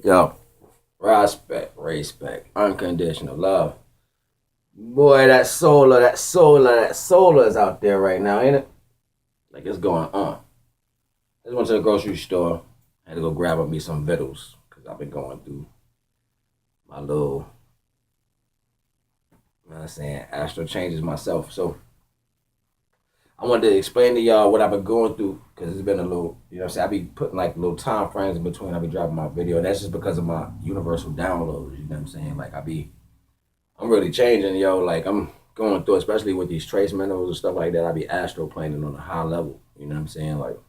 Yo, respect, unconditional love. Boy, that solar is out there right now, ain't it? Like it's going on. I just went to the grocery store. I had to go grab up me some victuals because I've been going through my little, you know what I'm saying, astral changes myself. So I wanted to explain to y'all what I've been going through because it's been a little, you know what I'm saying? I be putting like little time frames in between. I be dropping my video, and that's just because of my universal downloads. You know what I'm saying? Like I'm really changing, yo. Like I'm going through, especially with these trace minerals and stuff like that. I be astral planing on a high level. You know what I'm saying? Like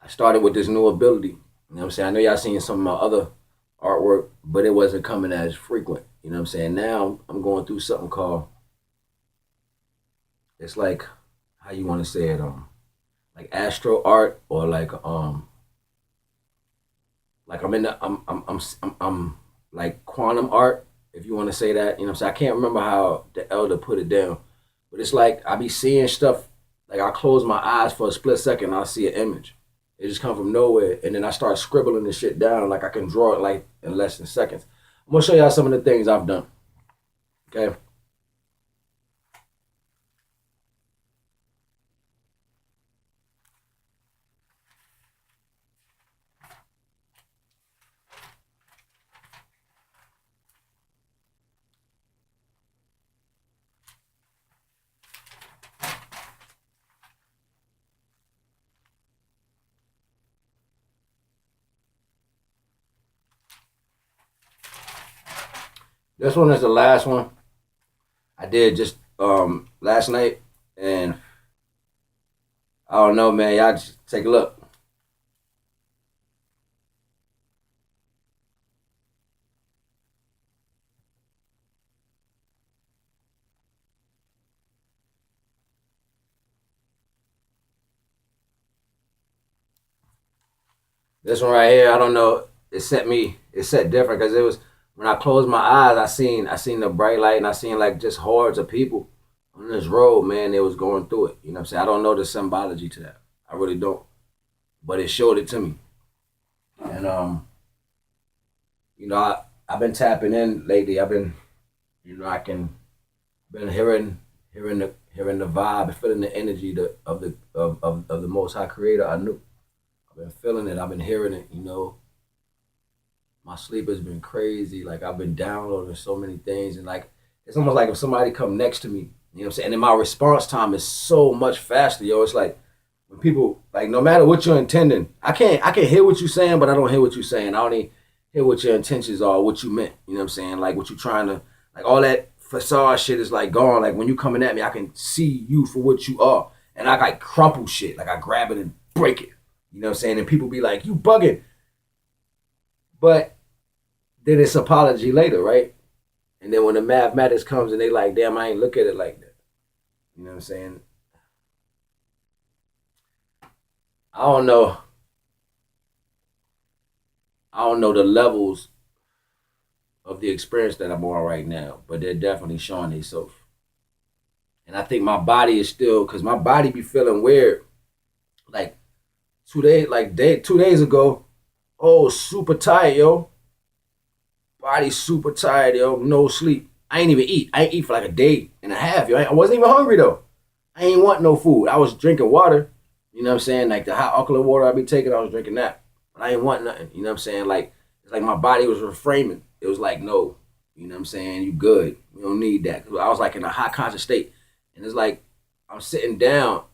I started with this new ability. You know what I'm saying? I know y'all seen some of my other artwork, but it wasn't coming as frequent. You know what I'm saying? Now I'm going through something called, it's like, how you want to say it, like astro art, or like I'm in the I'm like quantum art, if you want to say that. You know what I'm saying? I can't remember how the elder put it down, but it's like I be seeing stuff. Like I close my eyes for a split second, I'll see an image. It just come from nowhere, and then I start scribbling the shit down. Like I can draw it like in less than seconds. I'm gonna show y'all some of the things I've done. Okay. This one is the last one I did just last night, and I don't know, man. Y'all just take a look. This one right here, I don't know. It set different because it was when I closed my eyes, I seen the bright light, and I seen like just hordes of people on this road, man. They was going through it. You know what I'm saying? I don't know the symbology to that. I really don't. But it showed it to me. And I've been tapping in lately. I've been, I can been hearing the vibe, feeling the energy of the most high creator I knew. I've been feeling it, I've been hearing it, my sleep has been crazy. Like I've been downloading so many things, and like it's almost like if somebody come next to me, you know what I'm saying? And then my response time is so much faster, yo. It's like when people like no matter what you're intending, I can hear what you're saying, but I don't hear what you're saying. I only hear what your intentions are, what you meant. You know what I'm saying? Like what you trying to like all that facade shit is like gone. Like when you coming at me, I can see you for what you are. And I like crumple shit. Like I grab it and break it. You know what I'm saying? And people be like, you bugging. But then it's apology later, right? And then when the mathematics comes and they like, damn, I ain't look at it like that. You know what I'm saying? I don't know. I don't know the levels of the experience that I'm on right now, but they're definitely showing themselves. And I think my body is still, cause my body be feeling weird. Like 2 days ago, oh, super tired, yo. Body super tired, yo. No sleep. I ain't even eat. I ain't eat for like a day and a half, yo. I wasn't even hungry though. I ain't want no food. I was drinking water. You know what I'm saying? Like the hot alkaline water I be taking, I was drinking that. But I ain't want nothing. You know what I'm saying? Like it's like my body was reframing. It was like, no, you know what I'm saying? You good. You don't need that. I was like in a high conscious state. And it's like I'm sitting down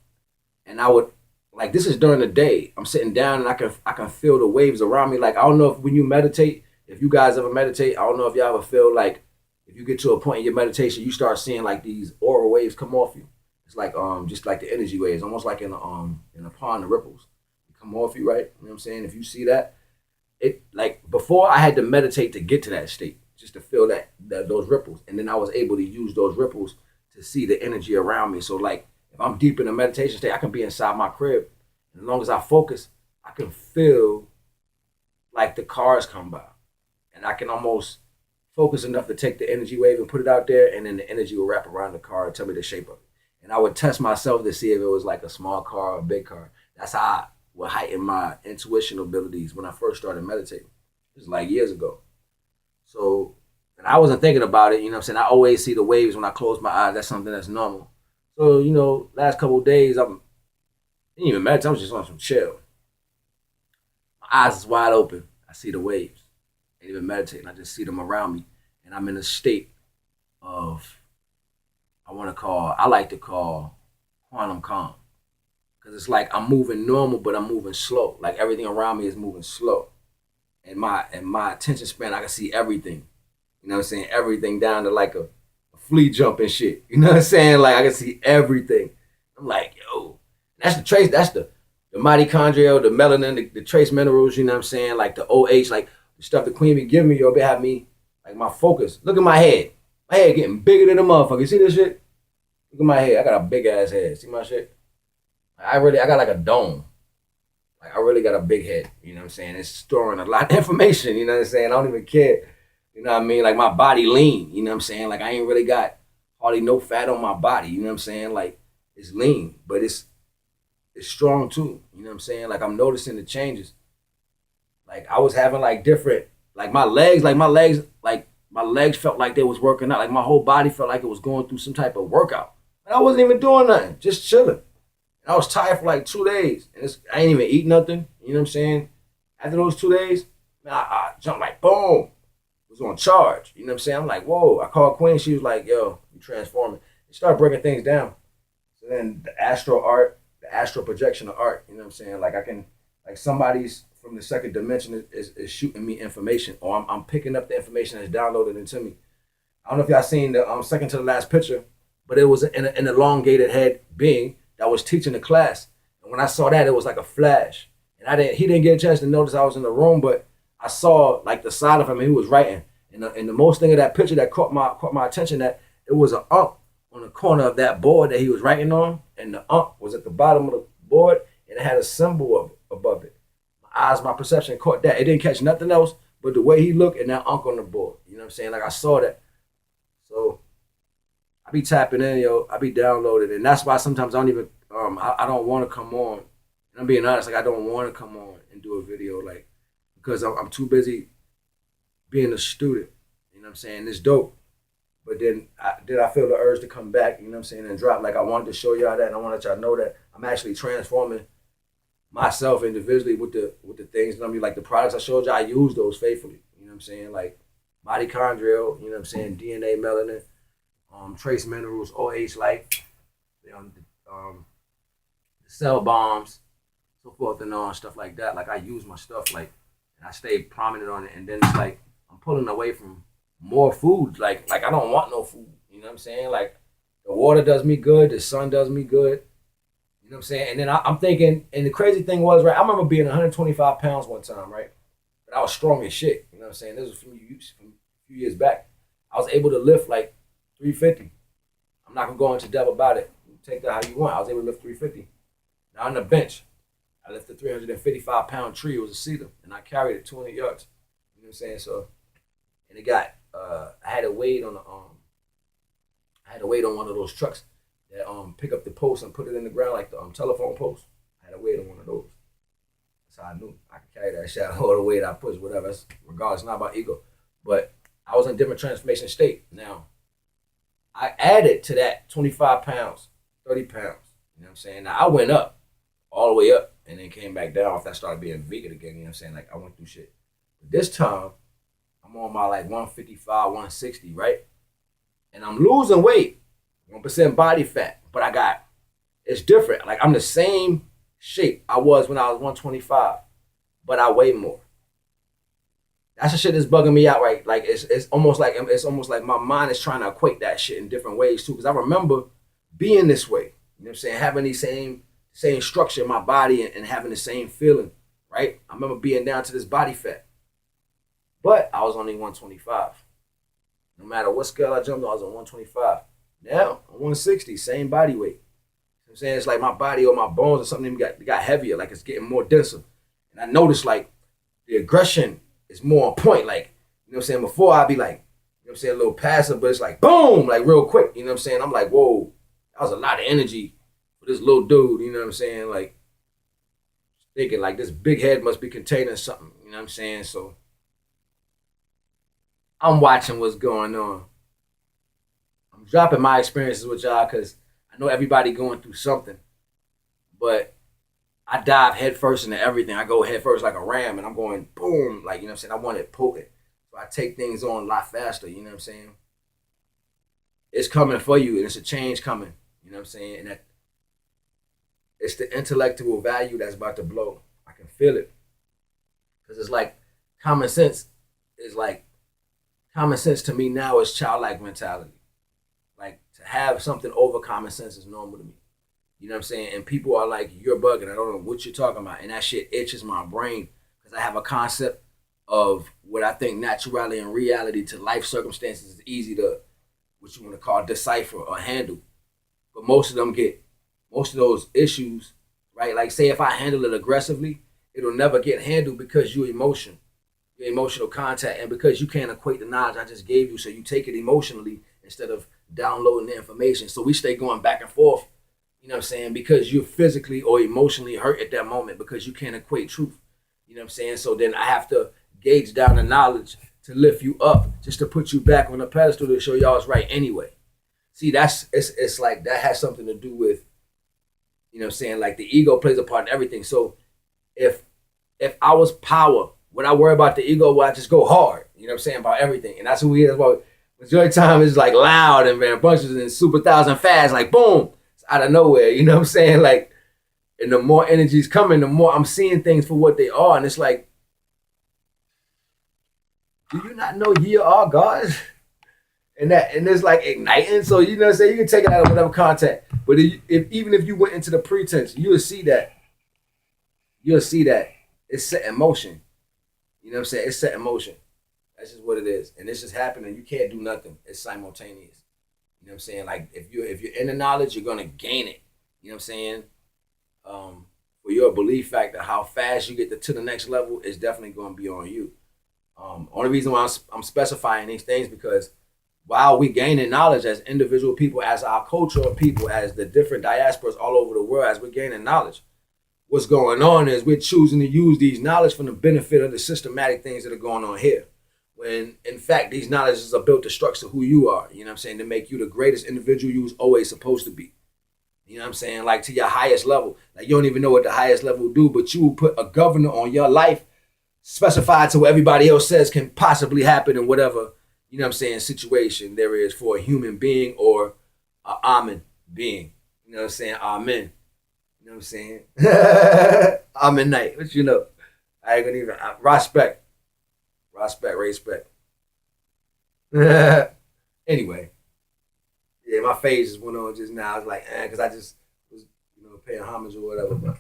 and I would like this is during the day. I'm sitting down and I can feel the waves around me. Like I don't know if when you meditate, if you guys ever meditate, I don't know if y'all ever feel like if you get to a point in your meditation, you start seeing like these aura waves come off you. It's like just like the energy waves, almost like in a pond, the ripples come off you, right? You know what I'm saying? If you see that, it like before I had to meditate to get to that state, just to feel that those ripples, and then I was able to use those ripples to see the energy around me. So like if I'm deep in a meditation state, I can be inside my crib, and as long as I focus, I can feel like the cars come by, and I can almost focus enough to take the energy wave and put it out there, and then the energy will wrap around the car and tell me the shape of it. And I would test myself to see if it was like a small car or a big car. That's how what heightened my intuition abilities when I first started meditating. It was like years ago. So, and I wasn't thinking about it, you know what I'm saying? I always see the waves when I close my eyes. That's something that's normal. So, last couple of days, didn't even meditate. I was just on some chill. My eyes is wide open. I see the waves. I ain't even meditating. I just see them around me. And I'm in a state of, I like to call quantum calm. Because it's like I'm moving normal, but I'm moving slow. Like everything around me is moving slow. And my attention span, I can see everything. You know what I'm saying? Everything down to like a flea jump and shit. You know what I'm saying? Like I can see everything. I'm like, yo, that's the trace. That's the mitochondria, the melanin, the trace minerals. You know what I'm saying? Like the OH, like the stuff the queen be giving me. Yo, be have me like my focus. Look at my head. My head getting bigger than a motherfucker. You see this shit? Look at my head. I got a big ass head. See my shit? I got like a dome. Like I really got a big head. You know what I'm saying? It's storing a lot of information. You know what I'm saying? I don't even care. You know what I mean? Like my body lean. You know what I'm saying? Like I ain't really got hardly no fat on my body. You know what I'm saying? Like it's lean, but it's strong too. You know what I'm saying? Like I'm noticing the changes. Like I was having like different, like my legs felt like they was working out. Like my whole body felt like it was going through some type of workout. And I wasn't even doing nothing, just chilling. And I was tired for like 2 days, and I ain't even eat nothing. You know what I'm saying? After those 2 days, man, I jumped like boom, was on charge. You know what I'm saying? I'm like, whoa. I called Queen. She was like, yo, you transforming. It started breaking things down. So then the astral projection of art. You know what I'm saying? Like like somebody's from the second dimension is shooting me information, or I'm picking up the information that's downloaded into me. I don't know if y'all seen the second to the last picture, but it was an elongated head being that was teaching the class. And when I saw that, it was like a flash. And he didn't get a chance to notice I was in the room, but I saw like the side of him, and he was writing. And the most thing of that picture that caught my attention, that it was an unk on the corner of that board that he was writing on, and the unk was at the bottom of the board, and it had a symbol above it. My perception caught that. It didn't catch nothing else but the way he looked and that unk on the board. You know what I'm saying? Like I saw that. So I be tapping in, yo. I be downloading, and that's why sometimes I don't even I don't want to come on. And I'm being honest, like I don't want to come on and do a video, like because I'm too busy being a student. You know what I'm saying? It's dope. But then I feel the urge to come back, you know what I'm saying, and drop. Like I wanted to show y'all that, and I want to let y'all know that I'm actually transforming myself individually with the things. You know what I mean? Like the products I showed y'all, I use those faithfully. You know what I'm saying? Like mitochondrial, you know what I'm saying, DNA, melanin, trace minerals, OH life, the cell bombs, so forth and on, stuff like that. Like I use my stuff, like, and I stay prominent on it. And then it's like I'm pulling away from more food. Like I don't want no food. You know what I'm saying? Like the water does me good, the sun does me good. You know what I'm saying? And then I'm thinking, and the crazy thing was, right, I remember being 125 pounds one time, right? But I was strong as shit. You know what I'm saying? This was from a few years back. I was able to lift like 350. I'm not gonna go into depth about it. You take that how you want. I was able to lift 350. Now on the bench, I lifted a 355-pound tree. It was a cedar, and I carried it 200 yards. You know what I'm saying? So, and it got, I had it weighed on one of those trucks that pick up the post and put it in the ground like the telephone post. I had a weight on one of those. That's how I knew I could carry that shit all the weight I push, whatever. That's regardless, not about ego. But I was in a different transformation state. Now, I added to that 25 pounds, 30 pounds. You know what I'm saying? Now I went up, all the way up, and then came back down after I started being vegan again. You know what I'm saying? Like I went through shit. But this time, I'm on my like 155, 160, right? And I'm losing weight, 1% body fat, but it's different. Like I'm the same shape I was when I was 125, but I weigh more. That's the shit that's bugging me out, right? Like it's almost like my mind is trying to equate that shit in different ways too. Because I remember being this way. You know what I'm saying? Having these same structure in my body and having the same feeling, right? I remember being down to this body fat, but I was only 125. No matter what scale I jumped on, I was on 125. Now I'm 160, same body weight. You know what I'm saying? It's like my body or my bones or something got heavier, like it's getting more denser. And I noticed like the aggression is more on point. Like, you know what I'm saying? Before I'd be like, you know what I'm saying, a little passive, but it's like boom, like real quick. You know what I'm saying? I'm like, whoa, that was a lot of energy for this little dude, you know what I'm saying? Like thinking like this big head must be containing something. You know what I'm saying? So I'm watching what's going on. I'm dropping my experiences with y'all because I know everybody going through something, but I dive head first into everything. I go head first like a ram, and I'm going boom, like you know what I'm saying. I want it potent, so I take things on a lot faster. You know what I'm saying? It's coming for you, and it's a change coming. You know what I'm saying? And that it's the intellectual value that's about to blow. I can feel it because it's like common sense is like common sense to me now is childlike mentality. Like to have something over common sense is normal to me. You know what I'm saying? And people are like, you're bugging. I don't know what you're talking about. And that shit itches my brain because I have a concept of what I think naturality and reality to life circumstances is easy to, what you want to call decipher or handle. But most of them get, most of those issues, right? Like say if I handle it aggressively, it'll never get handled because you're your emotional contact, and because you can't equate the knowledge I just gave you, so you take it emotionally instead of downloading the information. So we stay going back and forth, you know what I'm saying, because you're physically or emotionally hurt at that moment because you can't equate truth. You know what I'm saying? So then I have to gauge down the knowledge to lift you up, just to put you back on the pedestal to show y'all it's right anyway. See, that's it's like that has something to do with, you know what I'm saying, like the ego plays a part in everything. So if if I was power, would I worry about the ego? Would I just go hard? You know what I'm saying, about everything? And that's who he is. Well, majority of the time is like loud and rambunctious and super thousand fast, like boom, it's out of nowhere. You know what I'm saying? Like, and the more energy's coming, the more I'm seeing things for what they are. And it's like, do you not know ye are gods? And that, and it's like igniting. So you know what I'm saying? You can take it out of whatever content. But if even if you went into the pretense, you'll see that. You'll see that it's set in motion. You know what I'm saying? It's set in motion. That's just what it is. And it's just happening. You can't do nothing. It's simultaneous. You know what I'm saying? Like if you're in the knowledge, you're gonna gain it. You know what I'm saying? For your belief factor, how fast you get to the next level is definitely gonna be on you. Only reason why I'm specifying these things because while we gaining knowledge as individual people, as our culture of people, as the different diasporas all over the world, as we're gaining knowledge, what's going on is we're choosing to use these knowledge for the benefit of the systematic things that are going on here. When in fact these knowledges are built to structure who you are, you know what I'm saying, to make you the greatest individual you was always supposed to be. You know what I'm saying? Like to your highest level. Like you don't even know what the highest level will do, but you will put a governor on your life specified to what everybody else says can possibly happen in whatever, you know what I'm saying, situation there is for a human being or a amen being. You know what I'm saying? Amen. You know what I'm saying? Amen night. What you know? I ain't gonna even respect. Respect. Anyway. Yeah, my face just went on just now. I was like, because I just was, paying homage or whatever. But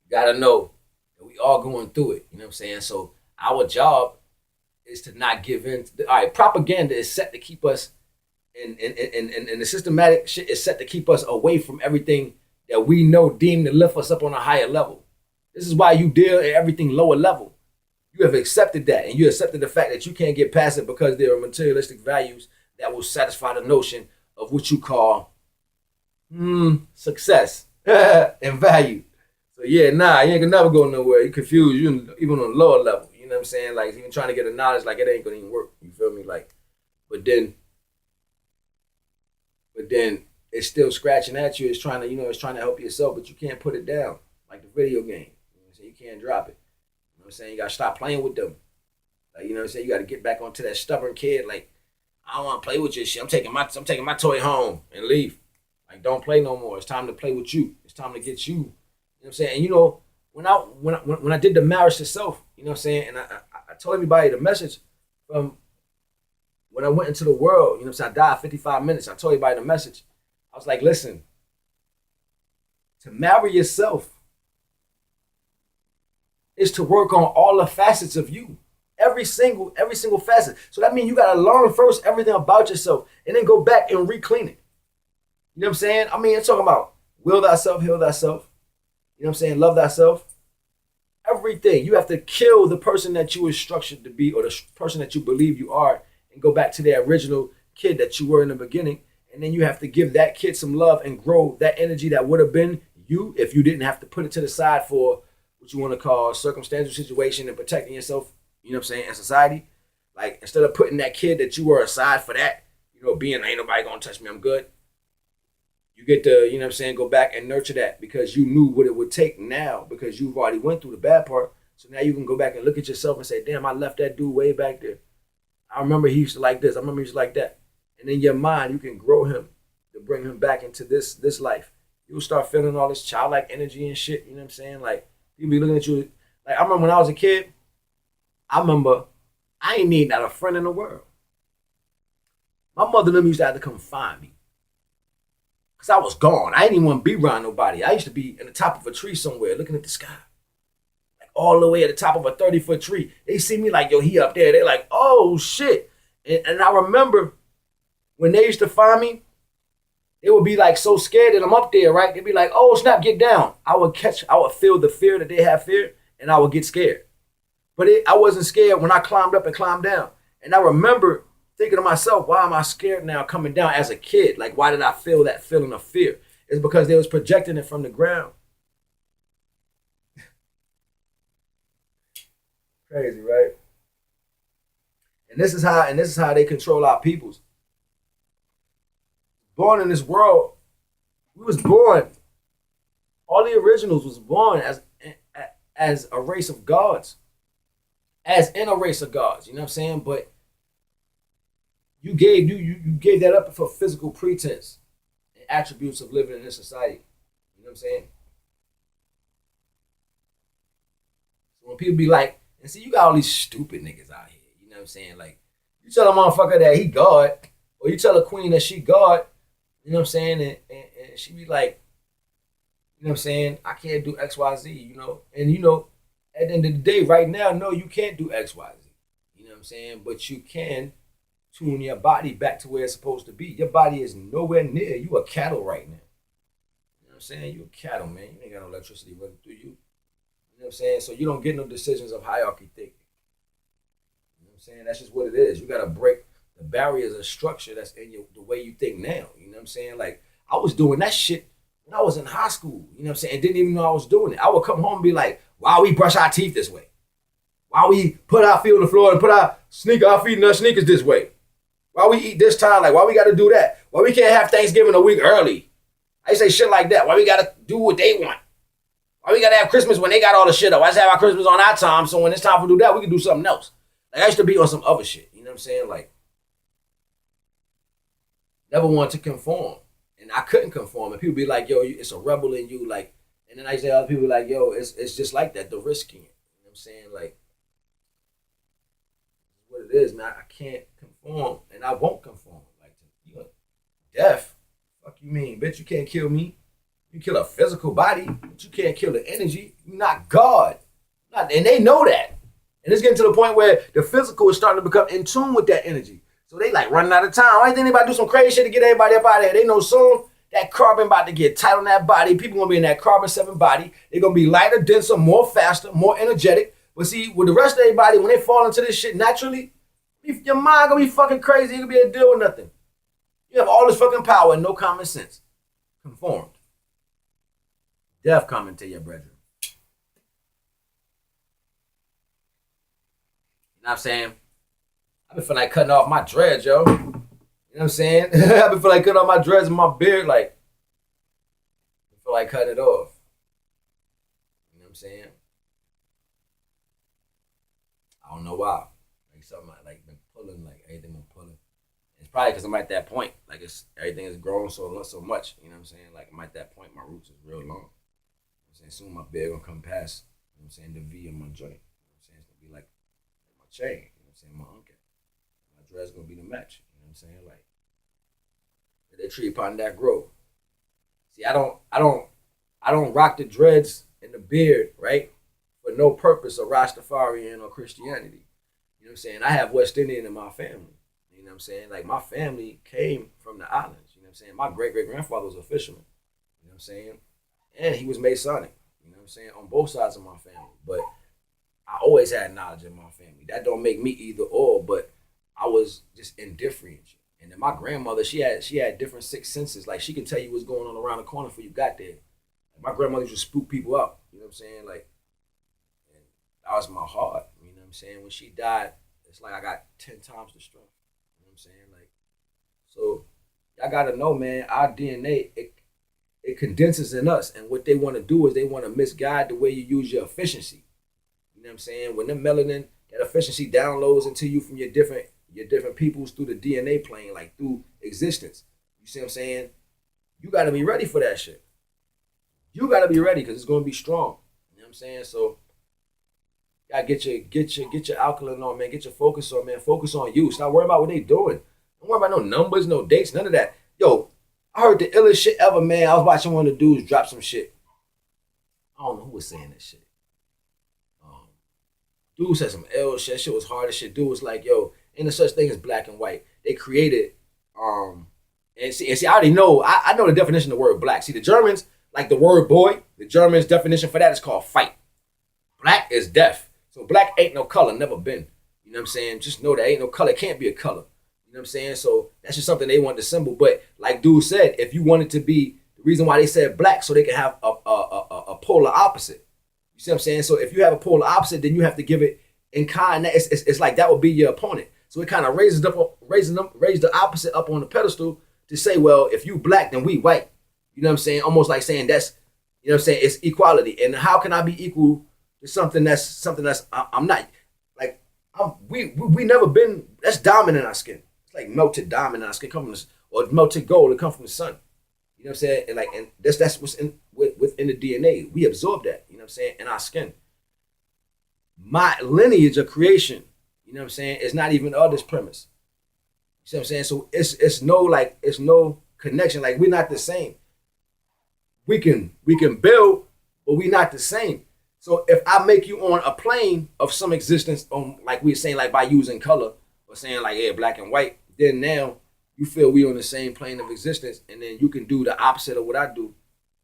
you gotta know that we all going through it. You know what I'm saying? So our job is to not give in. All right, propaganda is set to keep us, and the systematic shit is set to keep us away from everything that we know deemed to lift us up on a higher level. This is why you deal at everything lower level. You have accepted that, and you accepted the fact that you can't get past it because there are materialistic values that will satisfy the notion of what you call success and value. So yeah, nah, you ain't gonna never go nowhere. You confused, you even on a lower level. You know what I'm saying? Like even trying to get a knowledge, like it ain't gonna even work. You feel me? Like, but then it's still scratching at you. It's trying to, it's trying to help yourself, but you can't put it down like the video game. You know what I'm saying? You can't drop it. You know what I'm saying? You gotta stop playing with them. Like, you know what I'm saying? You gotta get back onto that stubborn kid. Like, I don't want to play with your shit. I'm taking my toy home and leave. Like, don't play no more. It's time to play with you. It's time to get you. You know what I'm saying? And when I did the marriage to self, you know what I'm saying? And I told everybody the message from when I went into the world, you know what I'm saying? I died 55 minutes. I told everybody the message. I was like, listen, to marry yourself is to work on all the facets of you. Every single facet. So that means you gotta learn first everything about yourself and then go back and re-clean it. You know what I'm saying? I mean, it's talking about will thyself, heal thyself. You know what I'm saying? Love thyself. Everything. You have to kill the person that you were structured to be or the person that you believe you are and go back to the original kid that you were in the beginning. And then you have to give that kid some love and grow that energy that would have been you if you didn't have to put it to the side for what you want to call circumstantial situation and protecting yourself, you know what I'm saying, in society. Like instead of putting that kid that you were aside for that, you know, being ain't nobody gonna touch me, I'm good. You get to, you know what I'm saying, go back and nurture that because you knew what it would take now because you've already went through the bad part. So now you can go back and look at yourself and say, damn, I left that dude way back there. I remember he used to like this. I remember he used to like that. And in your mind, you can grow him to bring him back into this life. You'll start feeling all this childlike energy and shit. You know what I'm saying? Like people be looking at you. Like I remember when I was a kid. I remember I ain't need not a friend in the world. My mother and them used to have to come find me because I was gone. I didn't even want to be around nobody. I used to be in the top of a tree somewhere, looking at the sky, like all the way at the top of a 30-foot tree. They see me like, yo, he up there. They're like, oh shit. And I remember when they used to find me, they would be like so scared that I'm up there, right? They'd be like, oh, snap, get down. I would feel the fear that they have fear, and I would get scared. But I wasn't scared when I climbed up and climbed down. And I remember thinking to myself, why am I scared now coming down as a kid? Like, why did I feel that feeling of fear? It's because they was projecting it from the ground. Crazy, right? And this is how they control our peoples. Born in this world, we was born. All the originals was born as a race of gods, as in a race of gods. You know what I'm saying? But you gave that up for physical pretense and attributes of living in this society. You know what I'm saying? So when people be like, and see, you got all these stupid niggas out here. You know what I'm saying? Like, you tell a motherfucker that he God, or you tell a queen that she God. You know what I'm saying? And she be like, you know what I'm saying? I can't do X, Y, Z, you know? And, you know, at the end of the day, right now, no, you can't do X, Y, Z. You know what I'm saying? But you can tune your body back to where it's supposed to be. Your body is nowhere near. You a cattle right now. You know what I'm saying? You a cattle, man. You ain't got no electricity running through you. You know what I'm saying? So you don't get no decisions of hierarchy thinking. You know what I'm saying? That's just what it is. You got to break the barriers of structure that's in the way you think now. You know what I'm saying? Like, I was doing that shit when I was in high school. You know what I'm saying? And didn't even know I was doing it. I would come home and be like, why we brush our teeth this way? Why we put our feet on the floor and put our feet in our sneakers this way? Why we eat this time? Like, why we got to do that? Why we can't have Thanksgiving a week early? I say shit like that. Why we got to do what they want? Why we got to have Christmas when they got all the shit up? Why just have our Christmas on our time so when it's time for do that, we can do something else? Like, I used to be on some other shit. You know what I'm saying? Like, never wanted to conform. And I couldn't conform. And people be like, yo, it's a rebel in you. Like, and then I say other people like, yo, it's just like that. The risking it. You know what I'm saying? Like, what it is, man. I can't conform. And I won't conform. Like, you know, death. Fuck you mean? Bitch, you can't kill me. You kill a physical body, but you can't kill the energy. You're not God. And they know that. And it's getting to the point where the physical is starting to become in tune with that energy. So they like running out of time. Why think they about to do some crazy shit to get everybody up out of here? They know soon that carbon about to get tight on that body. People gonna be in that carbon 7 body. They're gonna be lighter, denser, more faster, more energetic. But see, with the rest of everybody, when they fall into this shit naturally, your mind gonna be fucking crazy. You gonna be able to deal with nothing. You have all this fucking power and no common sense. Conformed. Death coming to your brethren. You know what I'm saying? I've been feeling like cutting off my dreads, yo. You know what I'm saying? I've been feeling like cutting off my dreads and my beard, like, I feel like cutting it off. You know what I'm saying? I don't know why. Like something like been pulling, like everything been pulling. It's probably because I'm at that point. Like everything has grown so much. You know what I'm saying? Like I'm at that point, my roots is real long. You know what I'm saying? Soon my beard gonna come past, you know what I'm saying, the V in my joint. You know what I'm saying? It's gonna be like my chain, you know what I'm saying, my uncle. Dress gonna be the match. You know what I'm saying? Like they tree upon that grove. See, I don't rock the dreads and the beard, right? For no purpose of Rastafarian or Christianity. You know what I'm saying? I have West Indian in my family. You know what I'm saying? Like my family came from the islands. You know what I'm saying? My great-great-grandfather was a fisherman. You know what I'm saying? And he was Masonic. You know what I'm saying? On both sides of my family. But I always had knowledge in my family. That don't make me either or, but I was just indifferent. And then my grandmother, she had different sixth senses. Like she can tell you what's going on around the corner before you got there. My grandmother used to spook people out. You know what I'm saying? Like, and that was my heart. You know what I'm saying? When she died, it's like I got 10 times the strength. You know what I'm saying? Like, so y'all gotta know, man. Our DNA it condenses in us, and what they want to do is they want to misguide the way you use your efficiency. You know what I'm saying? When the melanin, that efficiency downloads into you from your different peoples through the DNA plane, like through existence. You see what I'm saying? You got to be ready for that shit. You got to be ready because it's going to be strong. You know what I'm saying? So, you gotta get your alkaline on, man. Get your focus on, man. Focus on you. Stop worrying about what they doing. Don't worry about no numbers, no dates, none of that. Yo, I heard the illest shit ever, man. I was watching one of the dudes drop some shit. I don't know who was saying that shit. Um, Dude said some ill shit. That shit was hard as shit. Dude was like, yo, ain't no such thing as black and white. They created, and see, I already know, I know the definition of the word black. See, the Germans, like the word boy, the Germans' definition for that is called fight. Black is death. So black ain't no color, never been. You know what I'm saying? Just know that ain't no color. It can't be a color. You know what I'm saying? So that's just something they want to symbol. But like dude said, if you wanted to be, the reason why they said black, so they can have a polar opposite. You see what I'm saying? So if you have a polar opposite, then you have to give it in kind. It's like that would be your opponent. So it kind of raise the opposite up on the pedestal to say, well, if you black, then we white. You know what I'm saying? Almost like saying that's, you know what I'm saying? It's equality. And how can I be equal to something that's I'm not like we never been. That's diamond in our skin. It's like melted diamond in our skin, come from or melted gold. It come from the sun. You know what I'm saying? And that's what's within the DNA. We absorb that. You know what I'm saying? In our skin. My lineage of creation, you know what I'm saying, is not even of this premise. You see what I'm saying? So it's no connection. Like we're not the same. We can build, but we're not the same. So if I make you on a plane of some existence, on like we were saying, like by using color or saying like yeah, black and white, then now you feel we on the same plane of existence, and then you can do the opposite of what I do.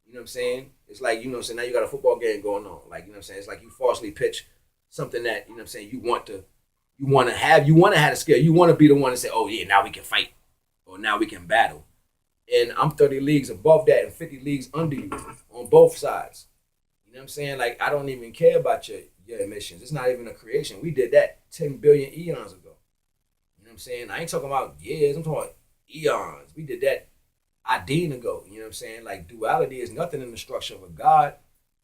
You know what I'm saying? It's like, you know what I'm saying, now you got a football game going on. Like, you know what I'm saying? It's like you falsely pitch something that, you know what I'm saying, you want to have a skill. You want to be the one to say, oh yeah, now we can fight. Or now we can battle. And I'm 30 leagues above that and 50 leagues under you on both sides. You know what I'm saying? Like, I don't even care about your emissions. It's not even a creation. We did that 10 billion eons ago. You know what I'm saying? I ain't talking about years. I'm talking about eons. We did that Adin ago. You know what I'm saying? Like, duality is nothing in the structure of a God.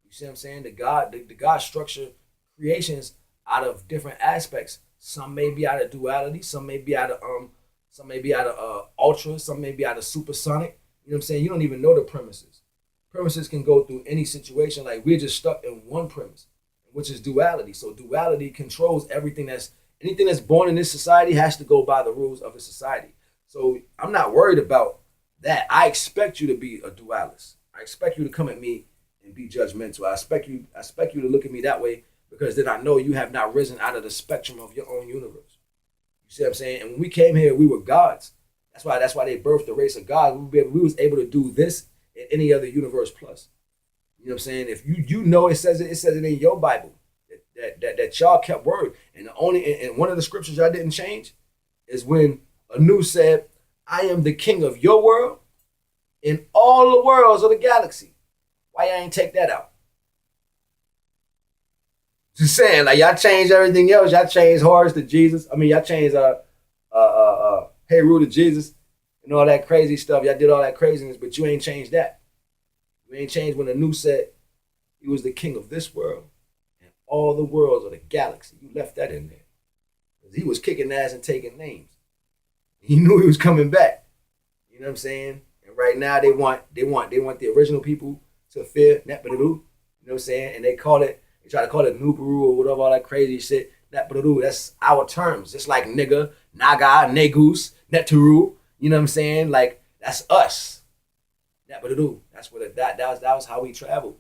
You see what I'm saying? The God structure creations out of different aspects. Some may be out of duality. Some may be out of ultra. Some may be out of supersonic. You know what I'm saying? You don't even know the premises. Premises can go through any situation. Like we're just stuck in one premise, which is duality. So duality controls anything that's born in this society has to go by the rules of a society. So I'm not worried about that. I expect you to be a dualist. I expect you to come at me and be judgmental. I expect you to look at me that way, because then I know you have not risen out of the spectrum of your own universe. You see what I'm saying? And when we came here, we were gods. That's why they birthed the race of God. We was able to do this in any other universe plus. You know what I'm saying? If you know it says it in your Bible that y'all kept word. And one of the scriptures y'all didn't change is when Anu said, I am the king of your world and all the worlds of the galaxy. Why y'all ain't take that out? Just saying, like y'all changed everything else. Y'all changed Horus to Jesus. I mean, y'all changed Heru to Jesus and all that crazy stuff. Y'all did all that craziness, but you ain't changed that. You ain't changed when Anu said he was the king of this world and all the worlds of the galaxy. You left that in there. He was kicking ass and taking names. He knew he was coming back. You know what I'm saying? And right now they want the original people to fear Nephilim. You know what I'm saying? And they try to call it Nubaru or whatever, all that crazy shit. Nephilim, that's our terms. It's like nigga, naga, negus, Neturu. You know what I'm saying? Like, that's us. Nephilim. That's what that was how we traveled.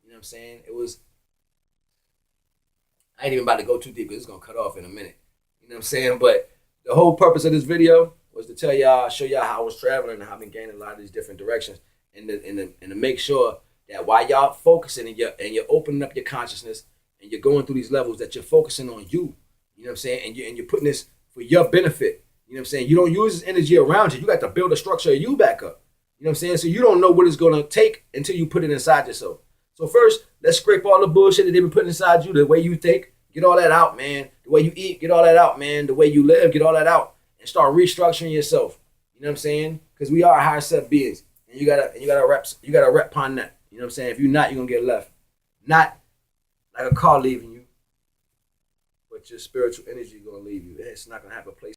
You know what I'm saying? I ain't even about to go too deep because it's gonna cut off in a minute. You know what I'm saying? But the whole purpose of this video was to show y'all how I was traveling and how I've been gaining a lot of these different directions, and to make sure that while y'all focusing and you're opening up your consciousness and you're going through these levels, that you're focusing on you. You know what I'm saying? And you're putting this for your benefit. You know what I'm saying? You don't use this energy around you. You got to build a structure of you back up. You know what I'm saying? So you don't know what it's gonna take until you put it inside yourself. So first, let's scrape all the bullshit that they've been putting inside you, the way you think, get all that out, man. The way you eat, get all that out, man. The way you live, get all that out. And start restructuring yourself. You know what I'm saying? Because we are higher set beings. And you gotta rep upon that. You know what I'm saying? If you're not, you're gonna get left. Not like a car leaving you, but your spiritual energy is gonna leave you. It's not gonna have a place.